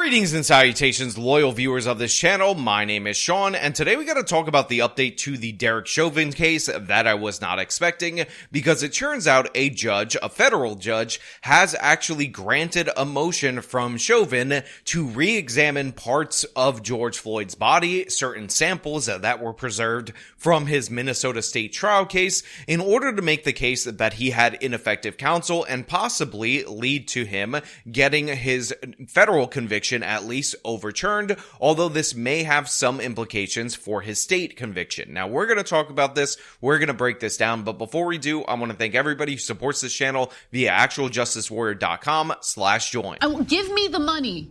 Greetings and salutations, loyal viewers of this channel. My name is Sean, and today we got to talk about the update to the Derek Chauvin case that I was not expecting, because it turns out a judge, a federal judge, has actually granted a motion from Chauvin to re-examine parts of George Floyd's body, certain samples that were preserved from his Minnesota state trial case, in order to make the case that he had ineffective counsel and possibly lead to him getting his federal conviction at least overturned, although this may have some implications for his state conviction. Now, we're going to talk about this, we're going to break this down, but before we do, I want to thank everybody who supports this channel via actualjusticewarrior.com/join. Give me the money.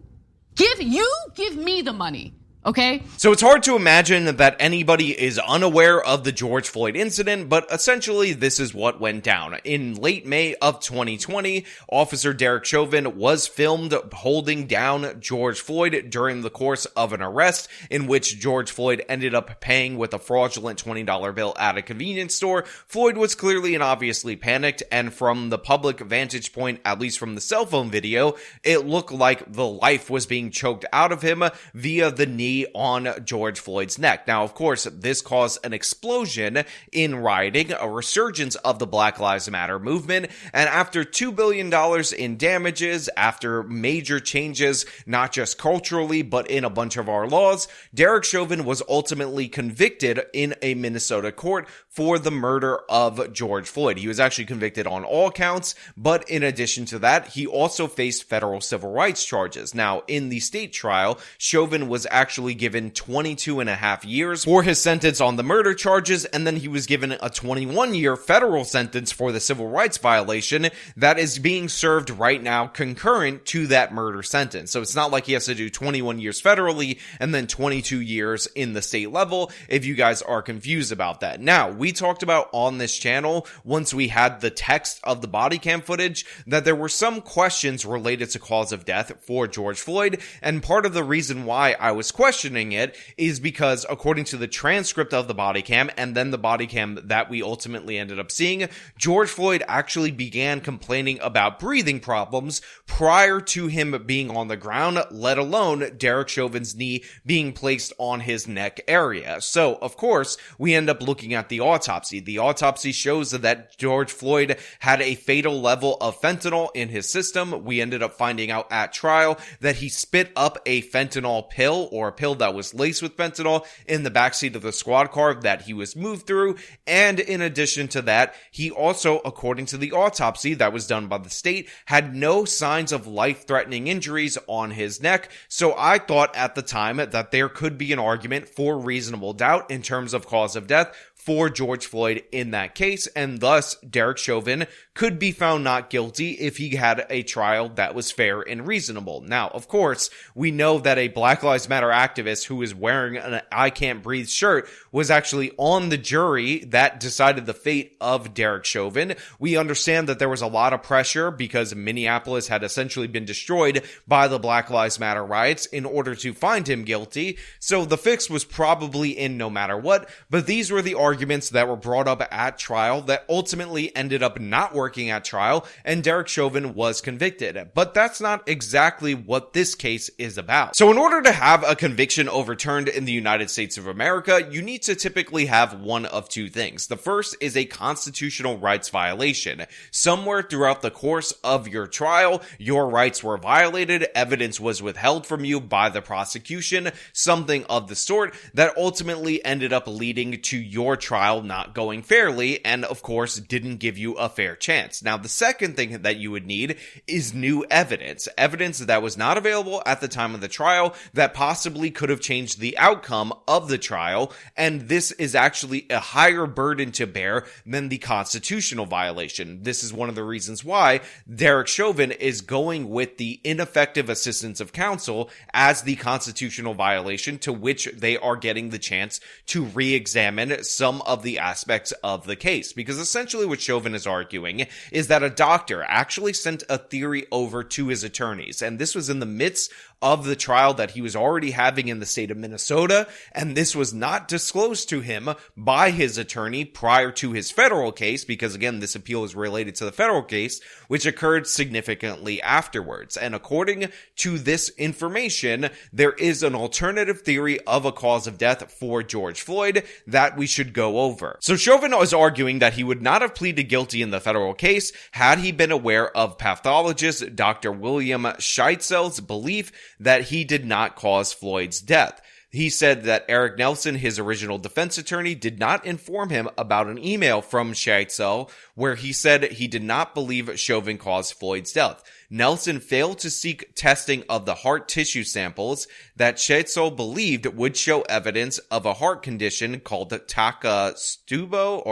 Give me the money. Okay? So it's hard to imagine that anybody is unaware of the George Floyd incident, but essentially this is what went down. In late May of 2020, Officer Derek Chauvin was filmed holding down George Floyd during the course of an arrest in which George Floyd ended up paying with a fraudulent $20 bill at a convenience store. Floyd was clearly and obviously panicked, and from the public vantage point, at least from the cell phone video, it looked like the life was being choked out of him via the knee on George Floyd's neck. Now, of course, this caused an explosion in rioting, a resurgence of the Black Lives Matter movement, and after $2 billion in damages, after major changes, not just culturally, but in a bunch of our laws, Derek Chauvin was ultimately convicted in a Minnesota court for the murder of George Floyd. He was actually convicted on all counts, but in addition to that, he also faced federal civil rights charges. Now, in the state trial, Chauvin was actually given 22 and a half years for his sentence on the murder charges, and then he was given a 21-year federal sentence for the civil rights violation that is being served right now concurrent to that murder sentence. So it's not like he has to do 21 years federally and then 22 years in the state level, if you guys are confused about that. Now, we talked about on this channel, once we had the text of the body cam footage, that there were some questions related to cause of death for George Floyd, and part of the reason why I was questioning it is because, according to the transcript of the body cam and then the body cam that we ultimately ended up seeing, George Floyd actually began complaining about breathing problems prior to him being on the ground, let alone Derek Chauvin's knee being placed on his neck area. So, of course, we end up looking at the autopsy. The autopsy shows that George Floyd had a fatal level of fentanyl in his system. We ended up finding out at trial that he spit up a fentanyl pill, or a pill that was laced with fentanyl, in the backseat of the squad car that he was moved through. And in addition to that, he also, according to the autopsy that was done by the state, had no signs of life-threatening injuries on his neck. So I thought at the time that there could be an argument for reasonable doubt in terms of cause of death for George Floyd in that case, and thus Derek Chauvin could be found not guilty if he had a trial that was fair and reasonable. Now, of course, we know that a Black Lives Matter activist who is wearing an I Can't Breathe shirt was actually on the jury that decided the fate of Derek Chauvin. We understand that there was a lot of pressure because Minneapolis had essentially been destroyed by the Black Lives Matter riots in order to find him guilty, so the fix was probably in no matter what, but these were the arguments that were brought up at trial that ultimately ended up not working at trial, and Derek Chauvin was convicted. But that's not exactly what this case is about. So in order to have a conviction overturned in the United States of America, you need to typically have one of two things. The first is a constitutional rights violation. Somewhere throughout the course of your trial, your rights were violated, evidence was withheld from you by the prosecution, something of the sort that ultimately ended up leading to your trial not going fairly, and of course didn't give you a fair chance. Now, the second thing that you would need is new evidence that was not available at the time of the trial, that possibly could have changed the outcome of the trial, and this is actually a higher burden to bear than the constitutional violation. This is one of the reasons why Derek Chauvin is going with the ineffective assistance of counsel as the constitutional violation, to which they are getting the chance to re-examine some of the aspects of the case. Because essentially what Chauvin is arguing is that a doctor actually sent a theory over to his attorneys, and this was in the midst of the trial that he was already having in the state of Minnesota, and this was not disclosed to him by his attorney prior to his federal case, because again, this appeal is related to the federal case, which occurred significantly afterwards. And according to this information, there is an alternative theory of a cause of death for George Floyd that we should go over. So Chauvin was arguing that he would not have pleaded guilty in the federal case had he been aware of pathologist Dr. William Scheitzel's belief that he did not cause Floyd's death. He said that Eric Nelson, his original defense attorney, did not inform him about an email from Scheitzel where he said he did not believe Chauvin caused Floyd's death. Nelson failed to seek testing of the heart tissue samples that Scheitzel believed would show evidence of a heart condition called Takotsubo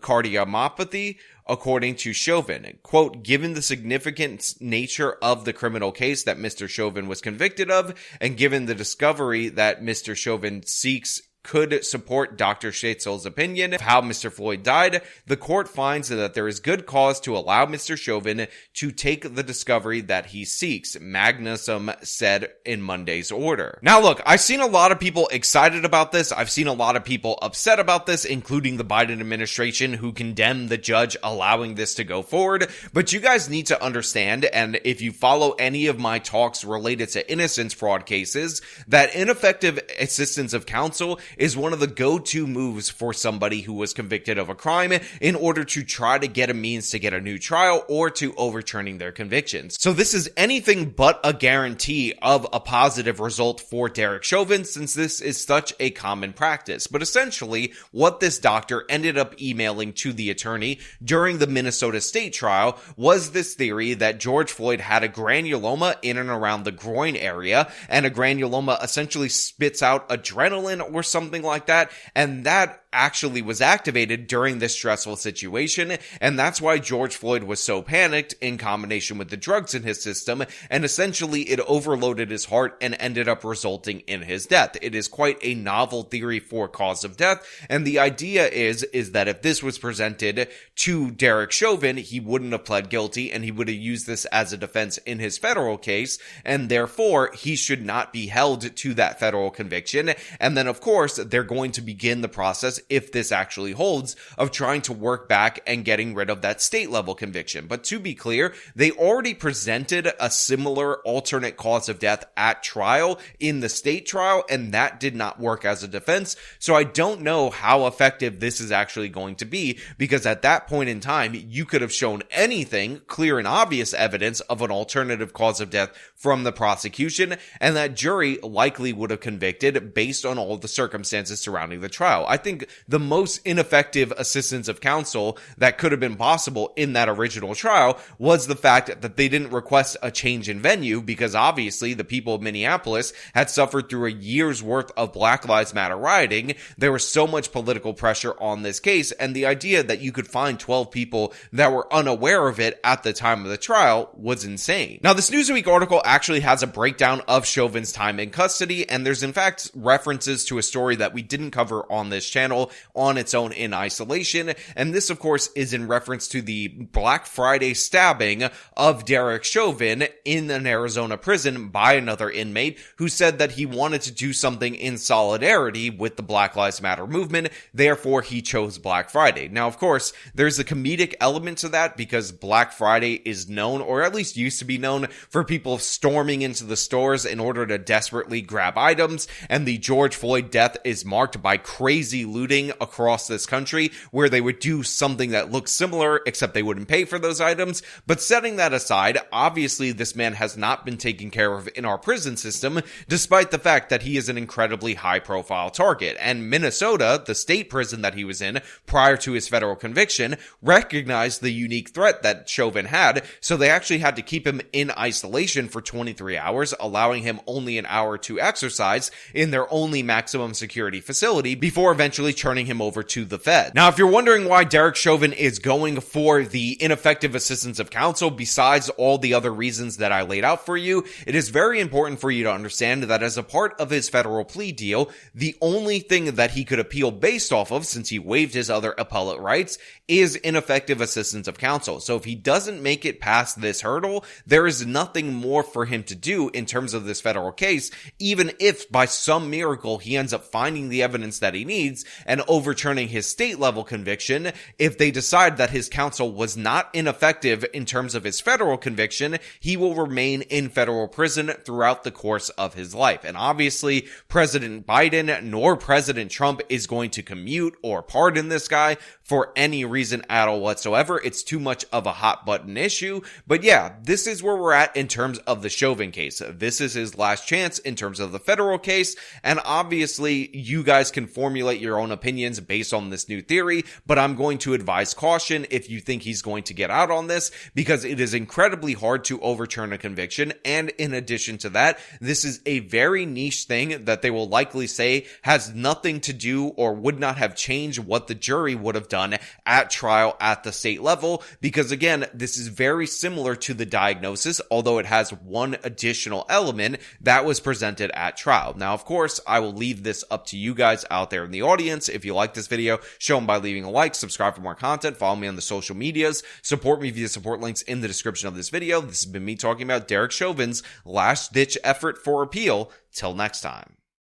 cardiomyopathy, according to Chauvin. Quote, given the significant nature of the criminal case that Mr. Chauvin was convicted of, and given the discovery that Mr. Chauvin seeks could support Dr. Scheitzel's opinion of how Mr. Floyd died, the court finds that there is good cause to allow Mr. Chauvin to take the discovery that he seeks, Magnusson said in Monday's order. Now look, I've seen a lot of people excited about this. I've seen a lot of people upset about this, including the Biden administration, who condemned the judge allowing this to go forward. But you guys need to understand, and if you follow any of my talks related to innocence fraud cases, that ineffective assistance of counsel is one of the go-to moves for somebody who was convicted of a crime in order to try to get a means to get a new trial or to overturning their convictions. So this is anything but a guarantee of a positive result for Derek Chauvin, since this is such a common practice. But essentially, what this doctor ended up emailing to the attorney during the Minnesota state trial was this theory that George Floyd had a granuloma in and around the groin area, and a granuloma essentially spits out adrenaline or something like that, and that actually was activated during this stressful situation, and that's why George Floyd was so panicked in combination with the drugs in his system, and essentially it overloaded his heart and ended up resulting in his death. It is quite a novel theory for cause of death, and the idea is that if this was presented to Derek Chauvin, he wouldn't have pled guilty, and he would have used this as a defense in his federal case, and therefore he should not be held to that federal conviction. And then of course they're going to begin the process, if this actually holds, of trying to work back and getting rid of that state level conviction. But to be clear, they already presented a similar alternate cause of death at trial in the state trial, and that did not work as a defense. So I don't know how effective this is actually going to be, because at that point in time, you could have shown anything, clear and obvious evidence of an alternative cause of death from the prosecution, and that jury likely would have convicted based on all the circumstances surrounding the trial. I think the most ineffective assistance of counsel that could have been possible in that original trial was the fact that they didn't request a change in venue, because obviously the people of Minneapolis had suffered through a year's worth of Black Lives Matter rioting. There was so much political pressure on this case, and the idea that you could find 12 people that were unaware of it at the time of the trial was insane. Now, this Newsweek article actually has a breakdown of Chauvin's time in custody, and there's in fact references to a story that we didn't cover on this channel on its own in isolation, and this of course is in reference to the Black Friday stabbing of Derek Chauvin in an Arizona prison by another inmate who said that he wanted to do something in solidarity with the Black Lives Matter movement, therefore he chose Black Friday. Now of course there's a comedic element to that, because Black Friday is known, or at least used to be known, for people storming into the stores in order to desperately grab items, and the George Floyd death is marked by crazy looting across this country, where they would do something that looks similar, except they wouldn't pay for those items. But setting that aside, obviously this man has not been taken care of in our prison system, despite the fact that he is an incredibly high-profile target. And Minnesota, the state prison that he was in prior to his federal conviction, recognized the unique threat that Chauvin had, so they actually had to keep him in isolation for 23 hours, allowing him only an hour to exercise in their only maximum security facility before eventually turning him over to the Fed. Now, if you're wondering why Derek Chauvin is going for the ineffective assistance of counsel, besides all the other reasons that I laid out for you, it is very important for you to understand that as a part of his federal plea deal, the only thing that he could appeal based off of, since he waived his other appellate rights, is ineffective assistance of counsel. So if he doesn't make it past this hurdle, there is nothing more for him to do in terms of this federal case, even if by some miracle he ends up finding the evidence that he needs and overturning his state level conviction. If they decide that his counsel was not ineffective in terms of his federal conviction, he will remain in federal prison throughout the course of his life. And obviously, President Biden nor President Trump is going to commute or pardon this guy for any reason at all whatsoever. It's too much of a hot button issue. But yeah, this is where we're at in terms of the Chauvin case. This is his last chance in terms of the federal case. And obviously, you guys can formulate your own opinions based on this new theory, but I'm going to advise caution if you think he's going to get out on this, because it is incredibly hard to overturn a conviction. And in addition to that, this is a very niche thing that they will likely say has nothing to do or would not have changed what the jury would have done at trial at the state level, because again, this is very similar to the diagnosis, although it has one additional element that was presented at trial. Now, of course, I will leave this up to you guys out there in the audience. If you like this video, show them by leaving a like, subscribe for more content, follow me on the social medias, support me via support links in the description of this video. This has been me talking about Derek Chauvin's last-ditch effort for appeal. Till next time.